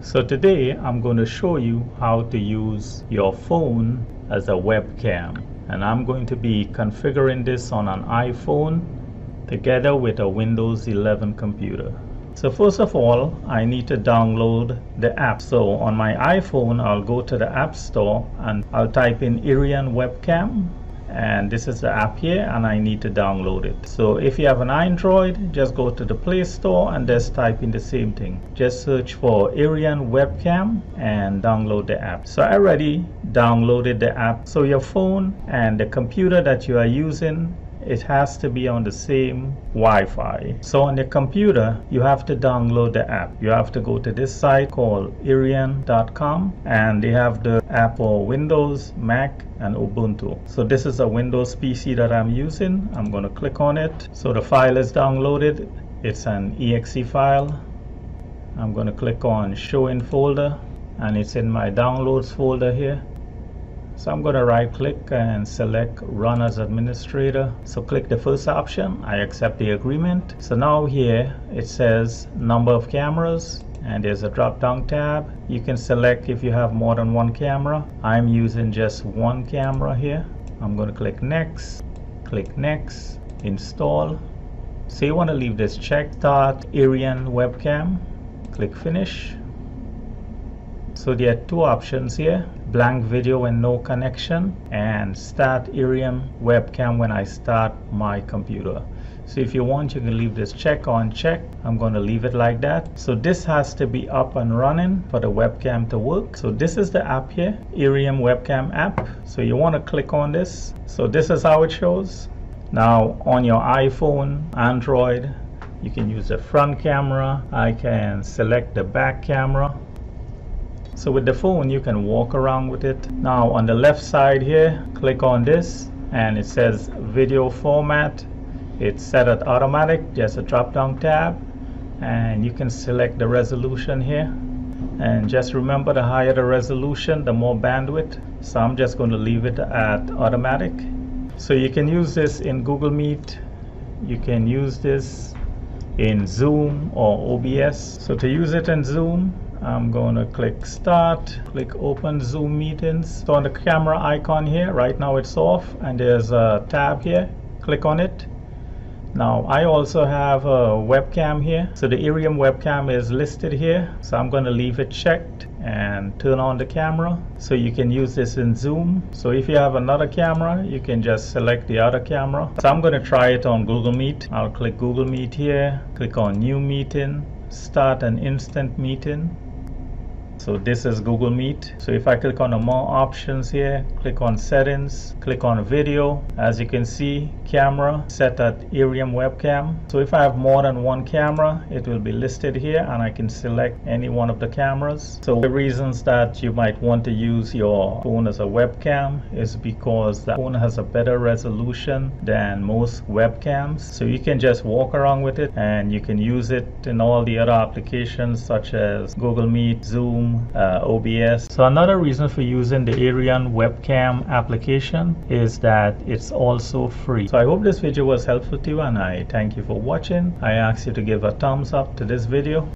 So today I'm going to show you how to use your phone as a webcam, and I'm going to be configuring this on an iPhone together with a Windows 11 computer. So first of all, I need to download the app. So on my iPhone, I'll go to the App Store and I'll type in Irian Webcam, and this is the app here, and I need to download it. So if you have an Android, just go to the Play Store and just type in the same thing. Just search for Irian Webcam and download the app. So I already downloaded the app. So your phone and the computer that you are using, it has to be on the same Wi-Fi. So on the computer, you have to download the app. You have to go to this site called irian.com, and they have the app for Windows, Mac, and Ubuntu. So this is a Windows PC that I'm using. I'm going to click on it. So the file is downloaded. It's an exe file. I'm going to click on Show in Folder, and it's in my Downloads folder here. So I'm going to right click and select Run as Administrator. So click the first option. I accept the agreement. So now here it says number of cameras, and there's a drop down tab. You can select if you have more than one camera. I'm using just one camera here. I'm going to click next, install. So you want to leave this check, Start Irian Webcam. Click finish. So there are two options here: blank video when no connection, and start Irian Webcam when I start my computer. So if you want, you can leave this check on check. I'm going to leave it like that. So this has to be up and running for the webcam to work. So this is the app here, Irian Webcam app. So you want to click on this. So this is how it shows. Now on your iPhone, Android, you can use the front camera. I can select the back camera. So with the phone, you can walk around with it. Now on the left side here, click on this, and it says video format. It's set at automatic. There's a drop down tab, and you can select the resolution here. And just remember, the higher the resolution, the more bandwidth. So I'm just going to leave it at automatic. So you can use this in Google Meet. You can use this in Zoom or OBS. So to use it in Zoom, I'm going to click Start, click Open Zoom Meetings. So on the camera icon here, right now it's off, and there's a tab here. Click on it. Now I also have a webcam here. So the Irian webcam is listed here. So I'm going to leave it checked and turn on the camera. So you can use this in Zoom. So if you have another camera, you can just select the other camera. So I'm going to try it on Google Meet. I'll click Google Meet here, click on New Meeting, Start an Instant Meeting. So this is Google Meet. So if I click on the more options here, click on settings, click on video. As you can see, camera set at Irian Webcam. So if I have more than one camera, it will be listed here, and I can select any one of the cameras. So the reasons that you might want to use your phone as a webcam is because the phone has a better resolution than most webcams. So you can just walk around with it, and you can use it in all the other applications such as Google Meet, Zoom, OBS. So another reason for using the Irian Webcam application is that it's also free. So I hope this video was helpful to you, and I thank you for watching. I ask you to give a thumbs up to this video.